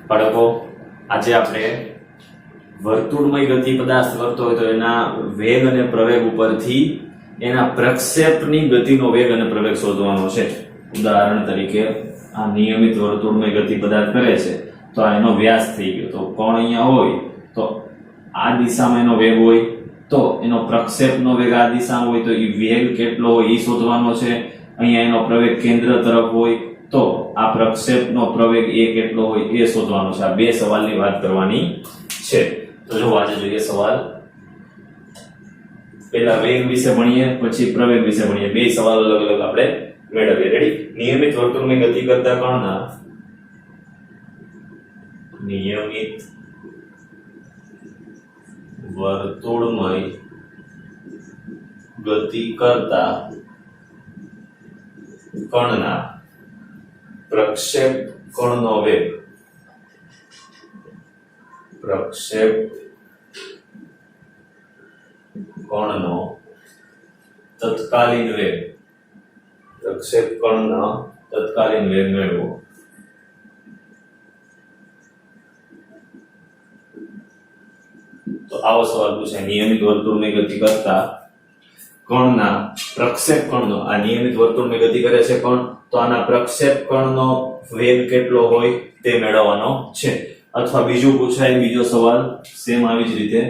બાળકો આજે આપણે વર્તુળમય ગતિ પદાર્થ વર્તો હોય તો એના વેગ અને પ્રવેગ ઉપરથી એના પ્રક્ષેપની ગતિનો વેગ અને પ્રવેગ શોધવાનો છે. ઉદાહરણ તરીકે આ નિયમિત વર્તુળમય ગતિ પદાર્થ કરે છે તો આ એનો વ્યાસ થઈ ગયો. તો કોણ અહીંયા હોય તો આ દિશામાં એનો વેગ હોય તો એનો પ્રક્ષેપનો વેગ આ દિશામાં હોય તો એ વેગ કેટલો હોય એ શોધવાનો છે. અહીંયા એનો પ્રવેગ કેન્દ્ર તરફ હોય તો આ પ્રક્ષેપનો પ્રવેગ એ કેટલો હોય એ શોધવાનો છે. આ બે સવાલની વાત કરવાની છે. તો જો આજે જોઈએ સવાલ. પહેલા વેગ વિશે ભણીએ પછી પ્રવેગ વિશે ભણીએ. બે સવાલ અલગ અલગ આપણે મેળવીએ. રેડી? નિયમિત વર્તુળની ગતિ કરતા કણના નિયમિત વર્તુળમય ગતિ કરતા કણના પ્રક્ષેપ કણનો વેગ પ્રક્ષેપ કણનો તત્કાલીન વેગ પ્રક્ષેપ કણનો તત્કાલીન વેગ મેળવો. તો આવો સવાલ પૂછાય. નિયમિત વર્તુળની ગતિ કરતા કણના પ્રક્ષેપ કણનો, આ નિયમિત વર્તુળની ગતિ કરે છે કણ, તો આના પ્રક્ષેપ કણનો વેગ કેટલો હોય તે મેળવવાનો છે. અથવા બીજું પૂછાય, બીજો સવાલ સેમ આવી જ રીતે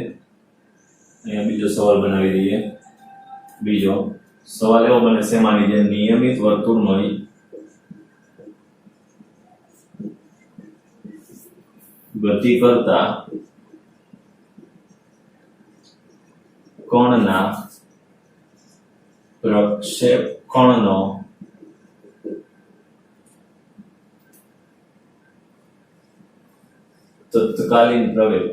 અહીંયા બીજો સવાલ બનાવી દઈએ. બીજો સવાલ એવો બને સેમ આવી જાય. નિયમિત વર્તુળમય ગતિ કરતા કણના પ્રક્ષેપ કણનો તત્કાલીન પ્રવેગ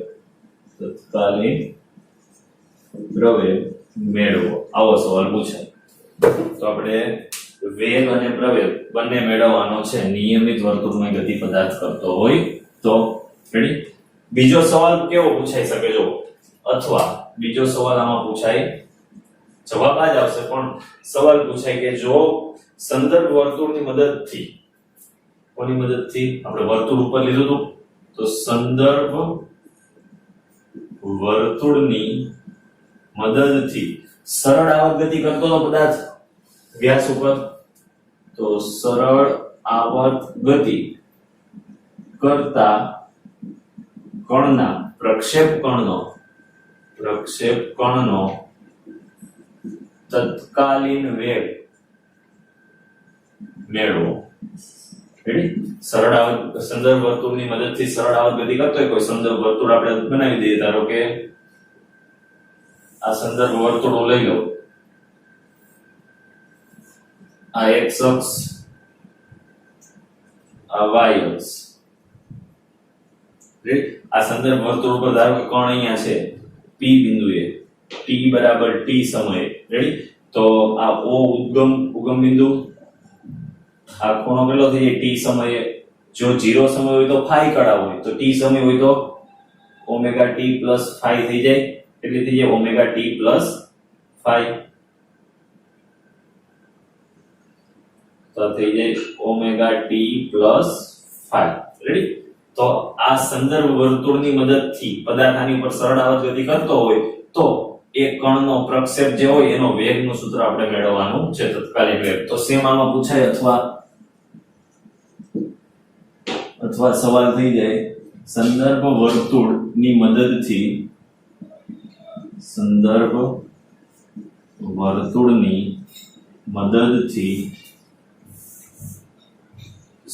મેળવો. આવો સવાલ પૂછાય. તો આપણે વેગ અને પ્રવેગ બંને મેળવવાનો છે નિયમિત વર્તુળમય ગતિ પદાર્થ કરતો હોય તો. રેડી? બીજો સવાલ કેવો પૂછાઈ શકે જો, અથવા બીજો સવાલ આમાં પૂછાય, જવાબ આ જ આવશે પણ સવાલ પૂછાય કે જો સંદર્ભ વર્તુળની મદદથી, કોની મદદથી? આપણે વર્તુળ ઉપર લીધું હતું તો સંદર્ભ વર્તુળની મદદથી સરળ આવર્ત ગતિ કરતો હતો પદાર્થ વ્યાસ ઉપર, તો સરળ આવર્ત ગતિ કરતા કણના પ્રક્ષેપ કણનો તત્કાલીન વેગ મેળવો. રેડી? સરળ આવર્ત સંદર્ભ વર્તુળની મદદથી સરળ આવર્ત ગતિ કરતો હોય કોઈ સંદર્ભ વર્તુળ આપણે બનાવી દઈએ. ધારો કે આ સંદર્ભ વર્તુળ લઈ લો, આ x અક્ષ, આ y અક્ષ. આ સંદર્ભ વર્તુળ ઉપર ધારો કે કણ અહીંયા છે p બિંદુએ, t બરાબર t સમયે. રેડી? તો આ o ઉગમ બિંદુ, આ ખૂણો કેટલો થઈ જાય t સમયે. જો 0 સમય હોય તો phi કળા હોય, તો t સમય હોય તો ઓમેગા t પ્લસ phi થઈ જાય. કેટલી થઈ જાય? Omega t plus phi. તો થઈ જાય omega t plus phi. Ready? તો આ સંદર્ભ વર્તુળની મદદથી પદાર્થ આની ઉપર સરળ આવર્ત ગતિ કરતો હોય તો એ કણનો પ્રક્ષેપ જે હોય એનો વેગનું સૂત્ર આપણે મેળવવાનું છે, તત્કાલીન વેગ. તો સેમ આમાં પૂછાય અથવા સવાલ થઈ જાય સંદર્ભ વર્તુળની મદદથી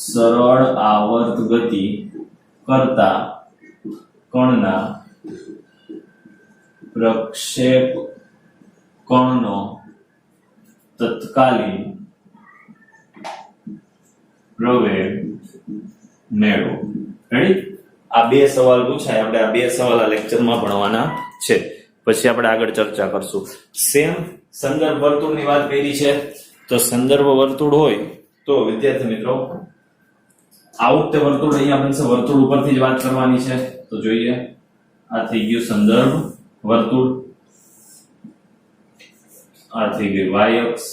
સરળ આવર્ત ગતિ કરતા કણના પ્રક્ષેપ કણનો તત્કાલીન પ્રવેગ મેળવો. રેડી? આ બે સવાલ પૂછાય. આપણે આ બે સવાલ આ લેક્ચરમાં ભણવાના છે, પછી આપણે આગળ ચર્ચા કરશું. સેમ સંદર્ભ વર્તુળની વાત કરી છે તો સંદર્ભ વર્તુળ હોય તો વિદ્યાર્થી મિત્રો આ વખતે વર્તુળ અહીંયા બનશે. વર્તુળ ઉપરથી જ વાત કરવાની છે. તો જોઈએ, આ થઈ ગયું સંદર્ભ વર્તુળ, આ થઈ ગયું y અક્ષ,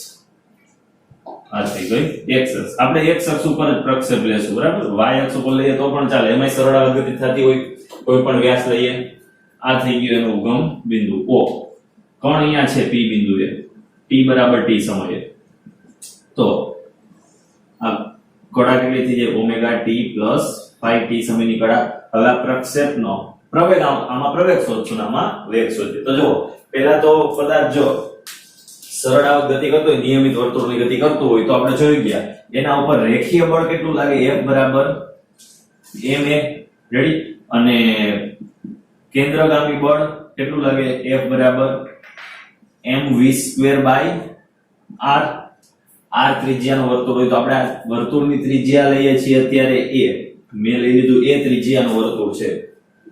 આ થઈ ગઈ x અક્ષ. આપણે x અક્ષ ઉપર જ પ્રક્ષેપ લેશું બરાબર. y અક્ષ ઉપર લઈએ તો પણ ચાલે, એમાં સરળ ગતિ થતી હોય. કોઈ પણ વ્યાસ લઈએ, આ થઈ ગયું એનું ઉગમ બિંદુ O. કોણ અહીંયા છે P બિંદુએ, t બરાબર t સમયે. તો આ કડા કેટલી થઈ જાય ઓમેગા t પ્લસ 5t સમયની કડા. હવે આ પ્રક્ષેપનો પ્રવેગ, આમાં પ્રવેગ શોધશું, આમાં વેગ શોધીએ. તો જો પહેલા તો પદાર્થ જો સરળ ગતિ કરતો હોય, નિયમિત વર્તુળની ગતિ કરતો હોય તો આપણે જોઈ ગયા એના ઉપર રેખીય બળ કેટલું લાગે, F બરાબર ma. રેડી? અને કેન્દ્રગામી બળ કેટલું લાગે, F બરાબર mv²/r. r ત્રિજ્યાનું વર્તુળ હોય તો આપણે આ વર્તુળની ત્રિજ્યા લઈએ છીએ અત્યારે a. મેં લઈ લીધું a ત્રિજ્યાનું વર્તુળ છે.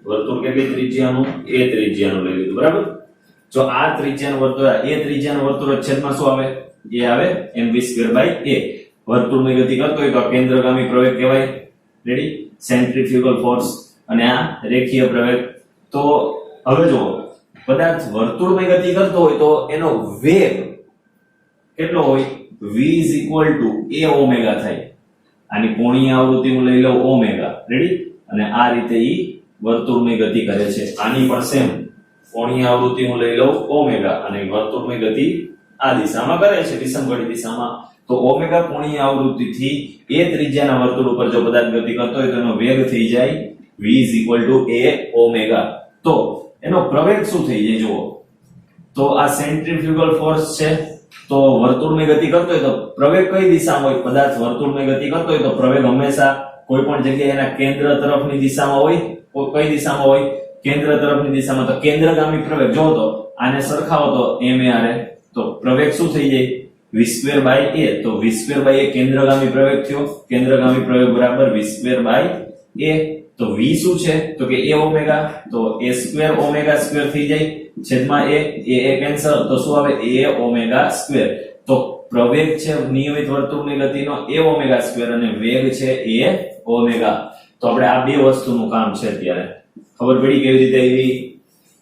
વર્તુળ કેટલી ત્રિજ્યાનું, a ત્રિજ્યાનું લઈ લીધું બરાબર. જો આ ત્રિજ્યાનું વર્તુળ, a ત્રિજ્યાનું વર્તુળ છેદમાં શું આવે, a આવે mv²/a. વર્તુળની ગતિ કરતો હોય તો આ કેન્દ્રગામી પ્રવેગ કહેવાય. રેડી? Centrifugal force. અને આ રેખીય પ્રવેગ. તો હવે જો પદાર્થ વર્તુળની ગતિ કરતો હોય તો એનો વેગ કેટલો હોય, v a ઓમેગા થાય. આની કોણીય આવૃત્તિ હું લઈ લઉં ઓમેગા. રેડી? અને આ રીતે ઈ વર્તુળની ગતિ કરે છે. આની પણ સેમ કોણીય આવૃત્તિ હું લઈ લઉં ઓમેગા, અને વર્તુળની ગતિ આ દિશામાં કરે છે, વિષમઘડી દિશામાં. તો ઓમેગા કોણીય આવૃત્તિથી a ત્રિજ્યાના વર્તુળ ઉપર જો પદાર્થ ગતિ કરતો હોય તો એનો વેગ થઈ જાય v a ઓમેગા. તો એનો પ્રવેગ શું થઈ જાય જુઓ. તો આ સેન્ટ્રીફ્યુગલ ફોર્સ છે. તો વર્તુળની ગતિ કરતો હોય તો પ્રવેગ કઈ દિશામાં હોય, પદાર્થ વર્તુળની ગતિ કરતો હોય તો પ્રવેગ હંમેશા કોઈ પણ જગ્યાએ એના કેન્દ્ર તરફની દિશામાં હોય. કઈ દિશામાં હોય, કેન્દ્ર તરફની દિશામાં. તો કેન્દ્રગામી પ્રવેગ જો તો આને સરખાવો તો ma. તો પ્રવેગ શું થઈ જાય v²/a. તો v²/a કેન્દ્રગામી પ્રવેગ થયો. કેન્દ્રગામી પ્રવેગ બરાબર v²/a. તો v શું છે તો કે a ઓમેગા. તો a² ઓમેગા સ્ક્વેર થઈ જાય છેદમાં a કેન્સલ. તો શું આવે a ઓમેગા સ્ક્વેર. તો પ્રવેગ છે નિયમિત વર્તુળની ગતિનો a ઓમેગા સ્ક્વેર અને વેગ છે a ઓમેગા. તો આપણે આ બે વસ્તુનું કામ છે અત્યારે. ખબર પડી કેવી રીતે આવી?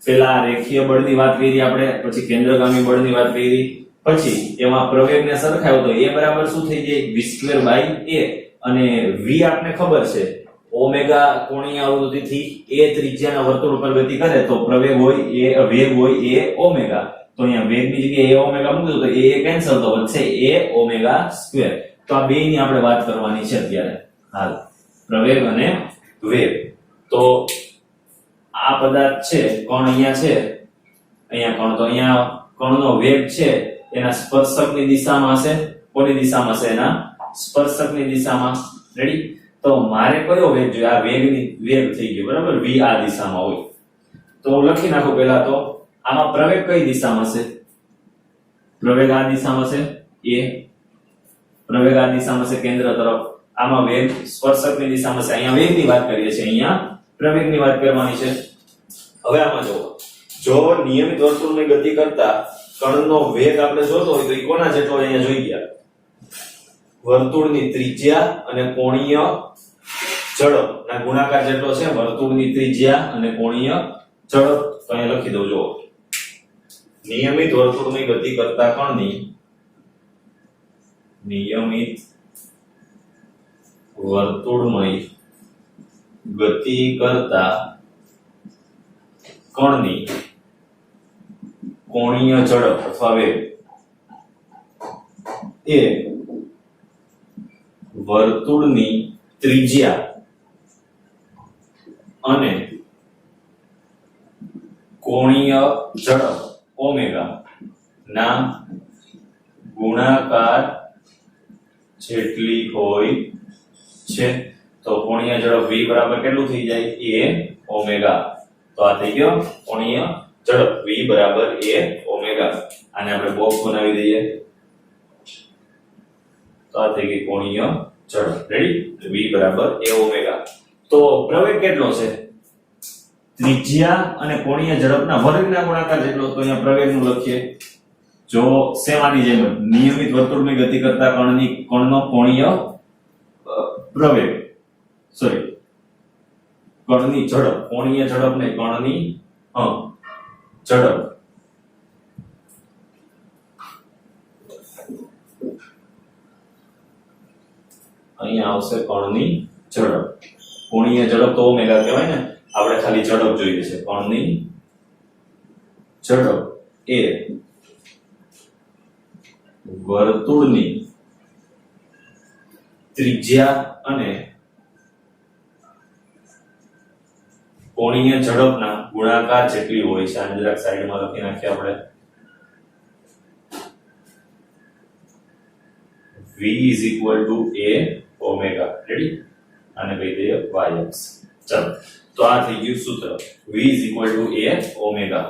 પેલા રેખીય બળની વાત કરી આપણે, પછી કેન્દ્રગામી બળની વાત કરી, પછી એમાં પ્રવેગને સરખાવ્યો તો a બરાબર શું થઈ જાય v²/a. અને v આપને ખબર છે ઓમેગા કોણીય આવૃત્તિથી a ત્રિજ્યાના વર્તુળ ઉપર ગતિ કરે તો પ્રવેગ હોય વેગ હોય a ઓમેગા. તો અહીંયા વેગની જગ્યાએ a ઓમેગા મૂકી દો તો a કેન્સલ, તો વધશે a ઓમેગા સ્ક્વેર. તો આ બેની આપણે વાત કરવાની છે અત્યારે હાલ, પ્રવેગ અને વેગ. તો આ પદાર્થ છે કોણ અહીંયા છે, અહીંયા કોણ, તો અહીંયા કોણનો વેગ છે એના સ્પર્શકની દિશામાં હશે. કોની દિશામાં હશે? એના સ્પર્શકની દિશામાં. રેડી? તો મારે કયો વેગ જોઈએ? આ વેગ થઈ ગયો બરાબર, v આ દિશામાં હોય. તો હું લખી નાખું પહેલા તો આમાં પ્રવેગ કઈ દિશામાં છે? પ્રવેગ આ દિશામાં છે a. પ્રવેગ આ દિશામાં છે કેન્દ્ર તરફ. આમાં વેગ સ્પર્શકની દિશામાં છે. અહીંયા વેગની વાત કરીએ છીએ, અહીંયા પ્રવેગની વાત કરવાની છે. હવે આમાં જો નિયમિત વર્તુળની ગતિ કરતા કણનો વેગ આપણે જોતો હોય તો એ કોના જેટલો અહીંયા જોઈ ગયા? વર્તુળની ત્રિજ્યા અને કોણીય ઝડપ ના ગુણાકાર જેટલો છે. વર્તુળની ત્રિજ્યા અને કોણીય ઝડપ. તો અહીંયા લખી દઉં જો નિયમિત વર્તુળની ગતિ કરતા કણની નિયમિત વર્તુળમય ગતિ કરતા કણની કોણીય ઝડપ અથવા વેગ એ વર્તુળની ત્રિજ્યા અને કોણીય ઝડપ ઓમેગા ના ગુણાકાર જેટલી હોય છે. તો કોણીય ઝડપ v બરાબર કેટલું થઈ જાય? a omega. તો આ થઈ ગયો કોણીય ઝડપ v બરાબર a ઓમેગા. આને આપણે બોક્સ બનાવી દઈએ. તો આ થઈ ગઈ કોણીય ઝડપ. રેડી? v બરાબર a ઓમેગા. તો પ્રવેગ કેટલો છે? ત્રિજ્યા અને કોણીય ઝડપના વર્ગના ગુણાકાર જેટલો. તો અહીંયા પ્રવેગનું લખીએ. જો સેમાની જેમ નિયમિત વર્તુળની ગતિ કરતા કણનો કોણીય પ્રવેગ, સોરી કણની ઝડપ, કોણીય ઝડપ ને કણની ઝડપ અહીંયા આવશે કણની ઝડપ. કોણીય ઝડપ તો ઓમેગા કહેવાય ને, આપણે ખાલી ઝડપ જોઈએ છે. કણની ઝડપ એ વર્તુળની ત્રિજ્યા અને કોણીય ઝડપના ગુણાકાર જેટલી હોય છે. આને જરાક સાઈડમાં લખી નાખીએ આપણે. v is equal to a omega. Ready? આને કહી દઈએ yx. ચાલો, તો આ થઈ ગયું સૂત્ર. v is equal to a omega.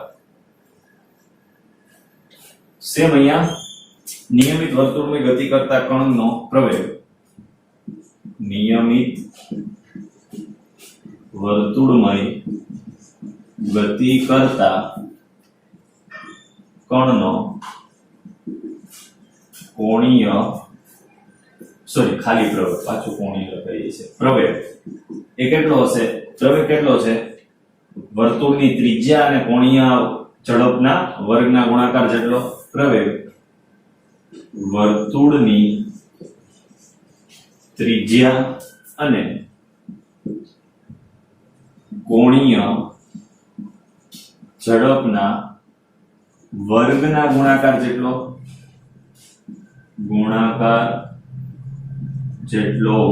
Same અહીંયા નિયમિત વર્તુળમાં ગતિ કરતા કણનો પ્રવેગ. નિયમિત વર્તુળમાં ગતિ કરતા કણનો કોણીય ખાલી પ્રવેગ, પાછું કોણીય લખાઈ છે. પ્રવેગ એ કેટલો હશે? પ્રવેગ કેટલો છે? વર્તુળની ત્રિજ્યા અને કોણીય ઝડપના વર્ગના ગુણાકાર જેટલો પ્રવેગ. વર્તુળની ત્રિજ્યા અને કોણીય ઝડપના વર્ગના ગુણાકાર જેટલો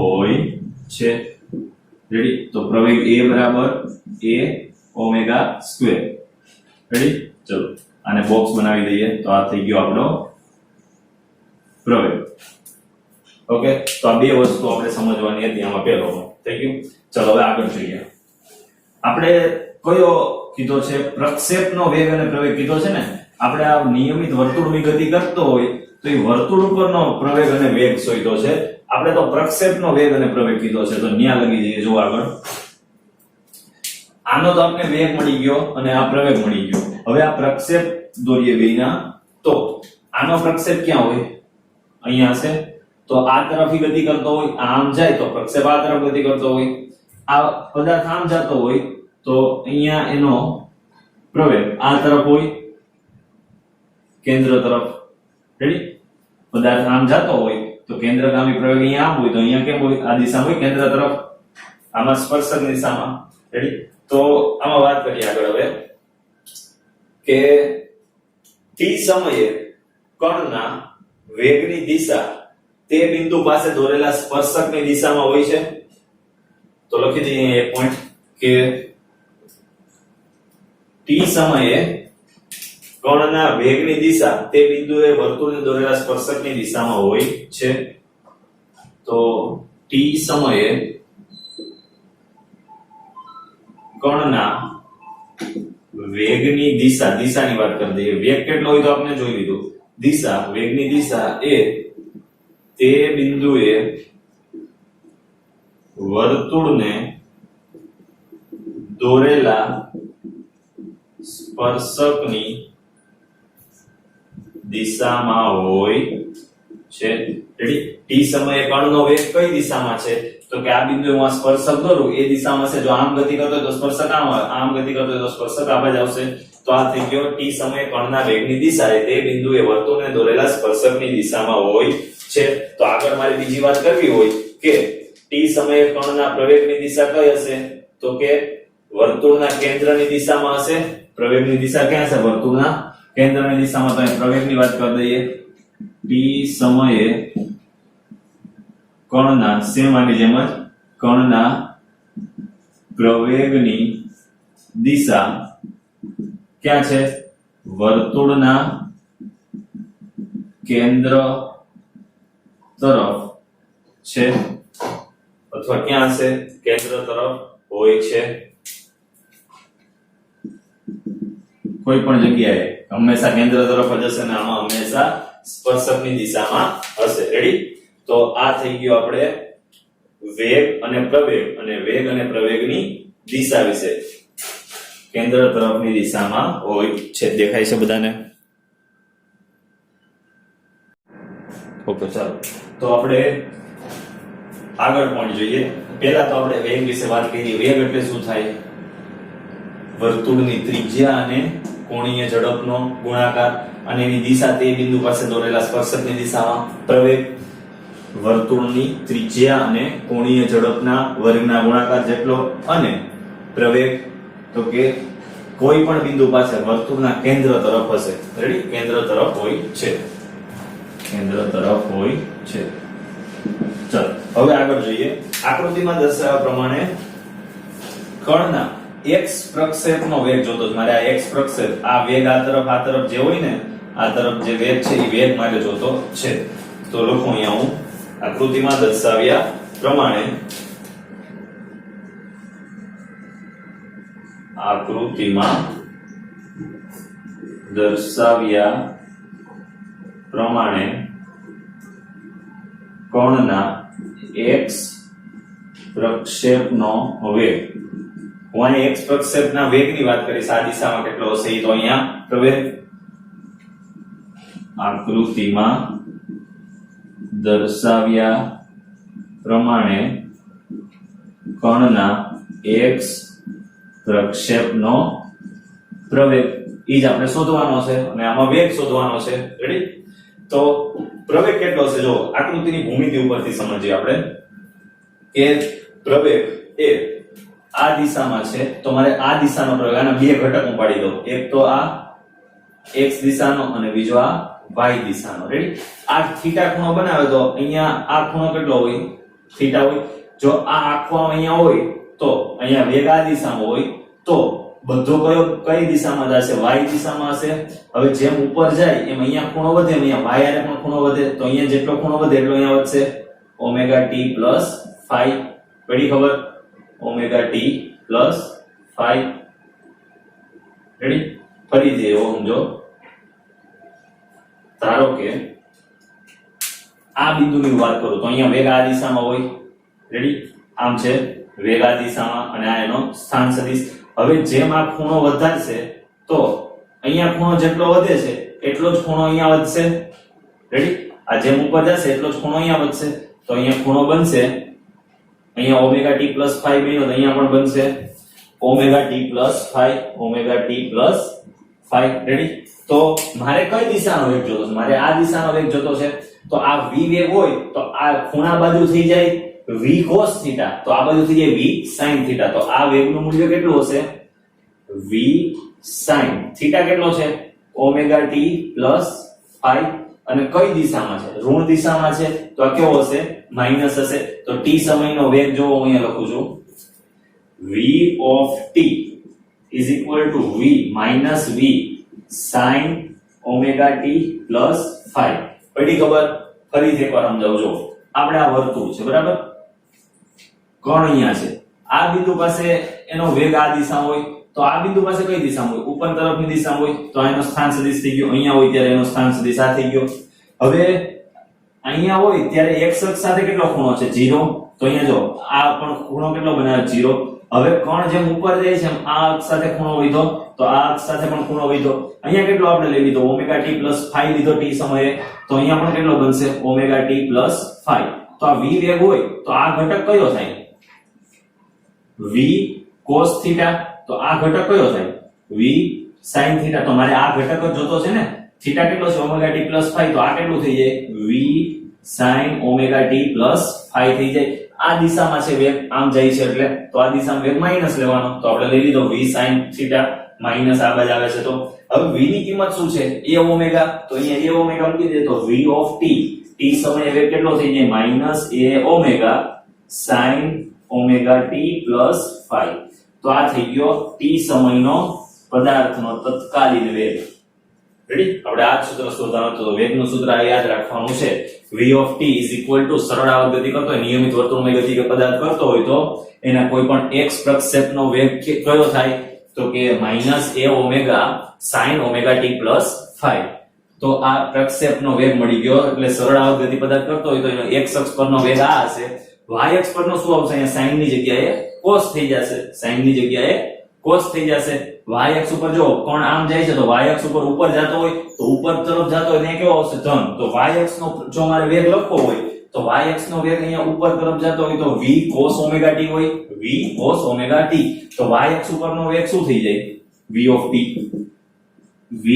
હોય છે. રેડી? તો પ્રવેગ a બરાબર a ઓમેગા સ્ક્વેર. રેડી? ચલો આને બોક્સ બનાવી દઈએ. તો આ થઈ ગયો આપણો પ્રવેગ. ઓકે, તો આ બે વસ્તુ આપણે સમજવાની હતી. આમાં પહેલો થઈ ગયું. ચલો હવે આગળ જોઈએ. આપણે કયો કીધો છે? પ્રક્ષેપનો વેગ અને પ્રવેગ કીધો છે ને. આપણે આ નિયમિત વર્તુળની ગતિ કરતો હોય તો એ વર્તુળ ઉપરનો પ્રવેગ અને વેગ શોધ્યો છે. આપણે તો પ્રક્ષેપનો વેગ અને પ્રવેગ કીધો છે. તો ન્યા લગી જઈએ. જો આગળ આનો તો આપણે વેગ મળી ગયો અને આ પ્રવેગ મળી ગયો. હવે આ પ્રક્ષેપ દોરીએ બેયના. તો આનો પ્રક્ષેપ ક્યાં હોય? અહીંયા હશે. તો આ તરફી ગતિ કરતો હોય, આમ જાય તો પ્રક્ષેપ આ તરફ ગતિ કરતો હોય. આ પદાર્થ આમ જતો હોય તો અહીંયા એનો પ્રવેગ આ તરફ હોય, કેન્દ્ર તરફ. રેડી? પદાર્થ આમ જતો હોય તો કેન્દ્રગામી પ્રવેગ અહીંયા આમ હોય તો અહીંયા કેમ હોય? આ દિશામાં હોય, કેન્દ્ર તરફ. આમાં સ્પર્શક દિશામાં. રેડી? તો આમાં વાત કરીએ આગળ હવે કે t સમયે કણના વેગની દિશા તે બિંદુ પાસે દોરેલા સ્પર્શકની દિશામાં હોય છે. તો લખી દઈએ એક પોઈન્ટ કે t સમયે કણના વેગની દિશા તે બિંદુએ વર્તુળને દોરેલા સ્પર્શકની દિશામાં હોય છે. તો t સમયે કણના વેગની દિશાની વાત કરી દઈએ. વેગ કેટલો હોય તો આપણે જોઈ લીધું. વેગની દિશા એ તે બિંદુએ વર્તુળને દોરેલા સ્પર્શકની દિશામાં હોય છે. રેડી? t સમયે કણનો વેગ કઈ દિશામાં છે? તો કે આ બિંદુએ હું આ સ્પર્શક દોરું એ દિશામાં છે. જો આમ ગતિ કરતો હોય તો સ્પર્શક આમ ગતિ કરતો હોય તો સ્પર્શક આ બાજુ આવશે. તો આ થઈ ગયો t સમયે કણના વેગની દિશા એ તે બિંદુએ વર્તુળને દોરેલા સ્પર્શકની દિશામાં હોય છે. તો આગળ મારે બીજી વાત કરવી હોય કે t સમયે કણના પ્રવેગની દિશા કઈ હશે? તો કે વર્તુળના કેન્દ્રની દિશામાં હશે. પ્રવેગની દિશા ક્યાં છે? વર્તુળના કેન્દ્રની દિશામાં. તો પ્રવેગની વાત કરી દઈએ. t સમયે કણના સેમાની જેમ જ કણના પ્રવેગની દિશા ક્યાં છે? વર્તુળના કેન્દ્ર તરફ છે અથવા ક્યાં છે? કેન્દ્ર તરફ હોય છે. કોઈ પણ જગ્યાએ હંમેશા કેન્દ્ર તરફ જ હશે ને આમાં હંમેશા સ્પર્શકની દિશામાં હશે. રેડી? તો આ થઈ ગયું આપણે વેગ અને પ્રવેગ અને વેગ અને પ્રવેગની દિશા વિશે. કેન્દ્ર તરફની દિશામાં હોય છે. દેખાય છે બધાને? ઓકે, ચાલો તો આપણે આગળ પણ જોઈએ. પહેલા તો આપણે વેગ વિશે વાત કરી. વેગ એટલે શું થાય? વર્તુળની ત્રિજ્યા અને કોણીય ઝડપનો ગુણાકાર અને એની દિશા તે બિંદુ પાસે દોરેલા સ્પર્શકની દિશામાં. પ્રવેગ વર્તુળની ત્રિજ્યા અને કોણીય ઝડપના વર્ગના ગુણાકાર જેટલો, અને પ્રવેગ તો કે કોઈ પણ બિંદુ પાસે વર્તુળના કેન્દ્ર તરફ હશે. રેડી? કેન્દ્ર તરફ હોય છે. કેન્દ્ર તરફ હોય છે. ચાલો હવે આગળ જોઈએ. આકૃતિમાં દર્શાવ્યા પ્રમાણે કણના x પ્રક્ષેપનો વેગ જોતો છે. મારે આ x પ્રક્ષેપ, આ વેગ આ તરફ જે હોય ને, આ તરફ જે વેગ છે એ વેગ મારે જોતો છે. તો લખો અહીંયા હું આકૃતિમાં દર્શાવ્યા પ્રમાણે, આકૃતિમાં દર્શાવ્યા પ્રમાણે કણના x પ્રક્ષેપનો વેગ, હું અહીં x પ્રક્ષેપના વેગની વાત કરીશ, આ દિશામાં કેટલો હશે એ તો અહીંયા પ્રવેગ. આકૃતિમાં દર્શાવ્યા પ્રમાણે કણના x પ્રક્ષેપનો પ્રવેગ ઈ જ આપણે શોધવાનો છે, અને આમાં વેગ શોધવાનો છે. રેડી? તો પ્રવેગ કેટલો છે જો આકૃતિની ભૂમિતિ ઉપરથી સમજીએ આપણે કે પ્રવેગ એ આ દિશામાં છે, તો મારે આ દિશાનો પ્રવેગ, આના બે ઘટક હું પાડી દઉં, એક તો આ x દિશાનો અને બીજો આ y દિશાનો. રેડી? આ થીટા ખૂણો બનાવે તો અહીંયા આ ખૂણો કેટલો હોય? થીટા હોય. જો આ આખો અહીંયા હોય તો અહીંયા વેગ આ દિશામાં હોય તો બધો કઈ દિશામાં જશે? y દિશામાં હશે. હવે જેમ ઉપર જાય એમ અહીંયા ખૂણો વધે, અહીંયા y આરે પણ ખૂણો વધે, તો અહીંયા જેટલો ખૂણો વધે એટલો અહીંયા વધશે ઓમેગા t પ્લસ phi. પડી ખબર? Omega t plus phi. Ready? ફરીથી એવો સમજો, ધારો કે આ બિંદુની વાત કરું તો અહીંયા વેગ આ દિશામાં હોય. રેડી? આમ છે વેગ આ દિશામાં અને આ એનો સ્થાન સદિશ. હવે જેમ આ ખૂણો વધારશે તો અહીંયા ખૂણો જેટલો વધે છે એટલો જ ખૂણો અહીંયા વધશે. રેડી? આ જેમ ઉપર જશે એટલો જ ખૂણો અહીંયા વધશે, તો અહીંયા ખૂણો બનશે, અહીંયા ઓમેગા t પ્લસ phi બન્યો તો અહીંયા પણ બનશે omega t plus phi, omega t plus phi. Ready? તો મારે કઈ દિશાનો વેગ જોતો છે? મારે આ દિશાનો વેગ જોતો છે. તો આ v વેગ હોય તો આ ખૂણા બાજુ થઈ જાય v cos થીટા, તો આ બાજુ થઈ જાય v sin થીટા. તો આ વેગનું મૂલ્ય કેટલું હશે? v sin થીટા કેટલો છે? Omega t plus phi. અને કઈ દિશામાં છે? ઋણ દિશામાં છે, તો આ કેવો હશે? માઈનસ હશે. તો t સમયનો વેગ જો હું અહીંયા લખું છું, v of t is equal to v minus v sin omega t plus phi. પડી ખબર? ફરીથી એકવાર સમજાવજો. આપણે આ વર્તુળ છે, બરાબર? કોણ અહીંયા છે, આ બિંદુ પાસે એનો વેગ આ દિશામાં હોય, તો આ બિંદુ પાસે કઈ દિશામાં હોય? ઉપર તરફની દિશામાં હોય, તો એનો સ્થાન સદિશ થઈ ગયો. અહીંયા હોય ત્યારે એનો સ્થાન સદિશ આ થઈ ગયો. હવે અહીંયા હોય ત્યારે x અક્ષ સાથે કેટલો ખૂણો છે? 0. તો અહીંયા જો આ પણ ખૂણો કેટલો બનાવે? 0. હવે કોણ જેમ ઉપર જાય છે એમ આ અક્ષ સાથે ખૂણો વધ્યો, તો આ અક્ષ સાથે પણ ખૂણો વધ્યો. અહીંયા કેટલો આપણે લઈ લીધો? ઓમેગા t પ્લસ phi લીધો t સમયે, તો અહીંયા પણ કેટલો બનશે? Omega t plus phi. તો આ v વેગ હોય તો આ ઘટક કયો થાય? v cos theta. તો આ ઘટક કયો થાય? v sin theta. તો મારે આ ઘટક જ જોતો છે ને. થીટા કેટલો છે? Omega t plus phi. તો આ કેટલું થઈ જાય? v sin omega t plus phi થઈ જાય. આ દિશામાં છે વેગ, આમ જાય છે એટલે તો આ દિશામાં વેગ માઈનસ લેવાનો, તો આપણે લઈ લીધો v sin થીટા માઈનસ આ બાજુ આવે છે. તો હવે v ની કિંમત શું છે? a omega. તો અહીંયા a ઓમેગા મૂકી દે તો v of t, t સમયે વેગ કેટલો થઈ જાય? Minus a omega sin omega t plus phi. તો આ થઈ ગયો t સમયનો પદાર્થનો તત્કાલીન વેગ. રેડી? આપણે આ સૂત્ર શોધવાનું, તો વેગનું સૂત્ર યાદ રાખવાનું છે. v of t is equal to સરળ આવર્ત ગતિ કરતો હોય, નિયમિત વર્તુળમય ગતિ કે પદાર્થ કરતો હોય તો એના કોઈ પણ x પ્રક્ષેપનો વેગ કયો થાય? તો કે minus a omega sin omega t plus phi. તો આ પ્રક્ષેપનો વેગ મળી ગયો. એટલે સરળ આવર્ત ગતિ પદાર્થ કરતો હોય તો એનો x અક્ષ પરનો વેગ આ હશે. y અક્ષ પરનો શું આવશે? અહીંયા sin ની જગ્યાએ cos થઈ જશે. sin ની જગ્યાએ cos થઈ જશે. y અક્ષ ઉપર જો કોણ આમ જાય છે તો y અક્ષ ઉપર જતો હોય તો ઉપર તરફ જતો હોય ને કેવો આવશે? ધન. તો y અક્ષ નો જો મારે વેગ લખવો હોય તો y અક્ષ નો વેગ અહીંયા ઉપર તરફ જતો હોય તો v cos ઓમેગા t હોય, v cos ઓમેગા t. તો y અક્ષ ઉપરનો વેગ શું થઈ જાય? v of t, v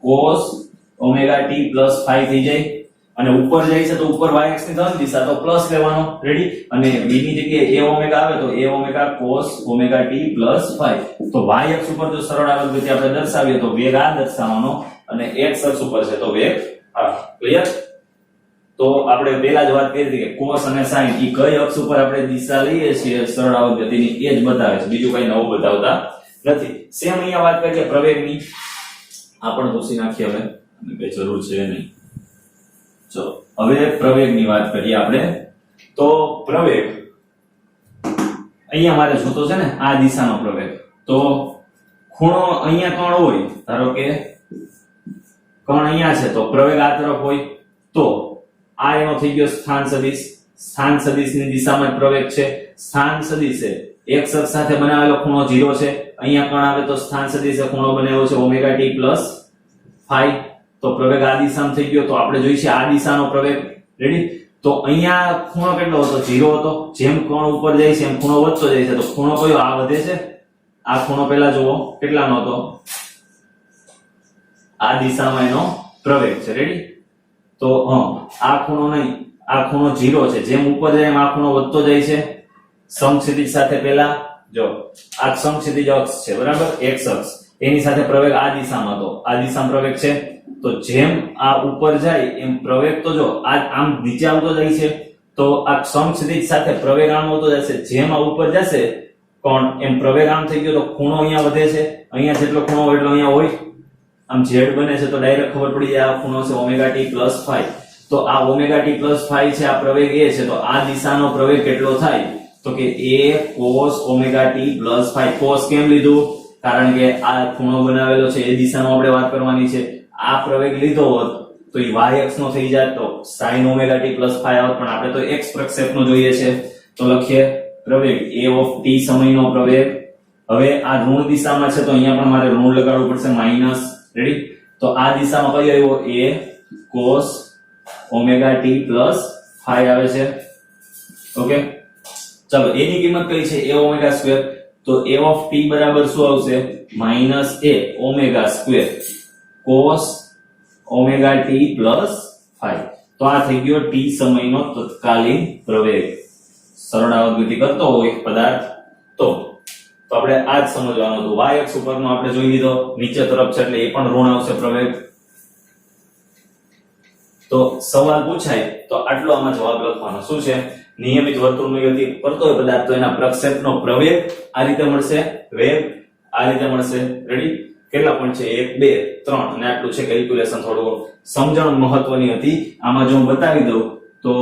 cos omega t plus phi થઈ જાય. અને ઉપર જાય છે તો ઉપર yx ની ધન દિશા તો પ્લસ લેવાનો, રેડી, અને v ની જગ્યાએ a ઓમેગા આવે તો a omega cos omega t plus phi. તો yx ઉપર જો સરળ આવર્ત ગતિ આપણે દર્શાવીએ તો વેગ આ દર્શાવવાનો અને x અક્ષ ઉપર છે તો વેગ આ. ક્લિયર? તો આપણે પહેલા જ વાત કરી હતી કે cos અને sin ઈ કઈ અક્ષ ઉપર આપણે દિશા લઈએ છીએ સરળ આવર્ત ગતિની એ જ બતાવે છે, બીજું કઈ નવું બતાવતા નથી. સેમ અહીંયા વાત કરીએ પ્રવેગની, આ પણ પૂછી નાખીએ હવે, કઈ જરૂર છે નહીં. ચલો હવે પ્રવેગની વાત કરીએ આપણે. તો પ્રવેગ અહીંયા મારે જોતો છે ને આ દિશાનો પ્રવેગ, તો ખૂણો અહીંયા કોણ હોય, ધારો કે કોણ અહીંયા છે તો પ્રવેગ આ તરફ હોય તો આ એનો થઈ ગયો સ્થાન સદિશ. સ્થાન સદિશની દિશામાં પ્રવેગ છે. સ્થાન સદિશે x અક્ષ સાથે બનાવેલો ખૂણો 0 છે. અહીંયા કોણ આવે તો સ્થાન સદિશે ખૂણો બનાવ્યો છે ઓમેગા t પ્લસ phi. તો પ્રવેગ આ દિશામાં થઈ ગયો. તો આપણે જોઈશે આ દિશાનો પ્રવેગ, રેડી. તો અહીંયા ખૂણો કેટલો હતો? 0 હતો. જેમ કોણ ઉપર જાય છે એમ ખૂણો વધતો જાય છે. તો ખૂણો કયો? આ વધે છે. આ ખૂણો પહેલા જુઓ કેટલાનો હતો, આ દિશામાં એનો પ્રવેગ છે, રેડી. તો આ ખૂણો નહીં, આ ખૂણો 0 છે. જેમ ઉપર જાય એમ આ ખૂણો વધતો જાય છે. સમક્ષિતિજ સાથે પહેલા જો આ સમક્ષિતિજ અક્ષ છે, બરાબર, x અક્ષ, એની સાથે પ્રવેગ આ દિશામાં હતો. આ દિશામાં પ્રવેગ છે. તો જેમ આ ઉપર જાય એમ પ્રવેગ તો જો આ આમ નીચે આવતો જાય છે. તો આ સમક્ષિતિજ સાથે પ્રવેગ આમ આવતો જશે. જેમ આ ઉપર જશે કોણ એમ પ્રવેગ આમ થઈ ગયો. તો ખૂણો અહીંયા વધે છે. અહીંયા જેટલો ખૂણો હોય એટલો અહીંયા હોય. આમ z બને છે તો ડાયરેક્ટ ખબર પડી જાય આ ખૂણો છે ઓમેગા t પ્લસ phi. તો આ ઓમેગા t પ્લસ phi છે, આ પ્રવેગ એ છે. તો આ દિશાનો પ્રવેગ કેટલો થાય તો કે a cos omega t plus phi. cos કેમ લીધું? કારણ કે આ ખૂણો બનાવેલો છે એ દિશામાં આપણે વાત કરવાની છે. આ પ્રવેગ લીધો હોત તો એ y અક્ષ નો થઈ જાય તો sin omega t plus phi આવત, પણ આપણે તો x પ્રક્ષેપનો જોઈએ છે. તો લખીએ પ્રવેગ a of t સમયનો પ્રવેગ. હવે આ ઋણ દિશામાં છે તો અહીંયા પણ મારે ઋણ લગાડવું પડશે, માઈનસ, રેડી. તો આ દિશામાં કયો આવ્યો? a cos omega t plus phi આવે છે. ઓકે, ચલો એની કિંમત કઈ છે? a omega square. તો a of t બરાબર શું આવશે? Minus a omega square cos omega t plus phi. તો આ થઈ ગયો t સમયનો તત્કાલીન પ્રવેગ. સરળ આવર્ત ગતિ કરતો હોય પદાર્થ તો આપણે આ જ સમજવાનું હતું. y અક્ષ ઉપરનો આપણે જોઈ લીધો, નીચે તરફ છે એટલે એ પણ ઋણ આવશે પ્રવેગ. તો સવાલ પૂછાય તો આટલો આમાં જવાબ લખવાનો. શું છે? નિયમિત વર્તુળની ગતિ કરતો હોય પદાર્થ તો એના પ્રક્ષેપનો પ્રવેગ આ રીતે મળશે, વેગ આ રીતે મળશે, રેડી. કેટલા પોઈન્ટ છે? 1 2 3 અને આટલું છે. કેલ્ક્યુલેશન થોડું સમજણ મહત્વની હતી. આમાં જો હું બતાવી દઉં તો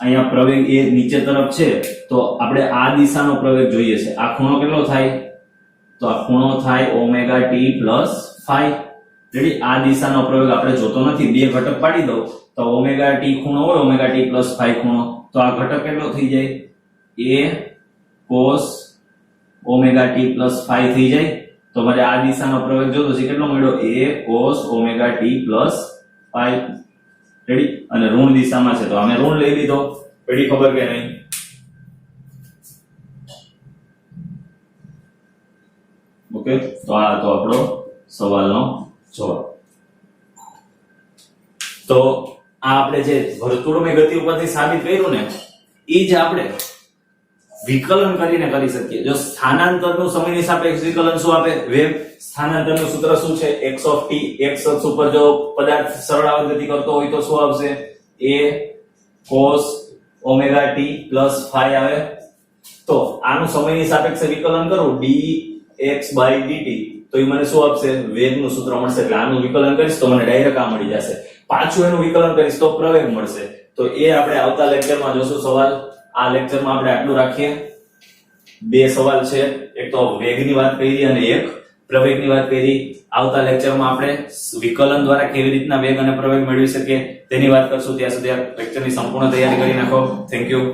અહીંયા પ્રવેગ એ નીચે તરફ છે તો આપણે આ દિશાનો પ્રવેગ જોઈએ છે. આ ખૂણો કેટલો થાય? તો આ ખૂણો થાય omega t plus phi, ready. આ દિશાનો પ્રવેગ આપણે જોતો નથી. બે ઘટક પાડી દઉં તો ઓમેગા t ખૂણો હોય, ઓમેગા t પ્લસ phi ખૂણો, તો આ ઘટક કેટલો થઈ જાય? a cos omega t plus phi થઈ જાય. તો મારે આ દિશાનો પ્રવેગ જોતો છે, કેટલો મળ્યો? a cos omega t plus phi, ready. અને ઋણ દિશામાં છે તો અમે ઋણ લઈ લીધો. પડી ખબર કે નહીં? ઓકે, તો આ તો આપણો સવાલનો જવાબ. તો આ આપણે જે વર્તુળમય ગતિ ઉપરથી સાબિત કર્યું ને એ જ આપણે વિકલન કરીને કરી શકીએ. જો સ્થાનાંતરનું સમયની સાપેક્ષ વિકલન શું આપે? વેગ. સ્થાનાંતરનું સૂત્ર શું છે? x of t. x અક્ષ ઉપર જો પદાર્થ સરળ આવર્ત ગતિ કરતો હોય તો શું આવશે? a cos omega t plus phi આવે. તો આનું સમયની સાપેક્ષે વિકલન કરું dx by dt તો એ મને શું આપશે? વેગનું સૂત્ર મળશે. એટલે આનું વિકલન કરીશ તો મને ડાયરેક્ટ આ મળી જશે. પાછું એનું વિકલન કરીશ તો પ્રવેગ મળશે. તો એ આપણે આવતા લેક્ચરમાં જોશું સવાલ. આ લેક્ચરમાં આપણે આટલું રાખીએ. બે સવાલ છે, એક તો વેગની વાત કરી અને એક પ્રવેગની વાત કરી. આવતા લેક્ચરમાં આપણે વિકલન દ્વારા કેવી રીતના વેગ અને પ્રવેગ મેળવી શકીએ તેની વાત કરશું. ત્યાં સુધી આ લેક્ચરની સંપૂર્ણ તૈયારી કરી નાખો. Thank you.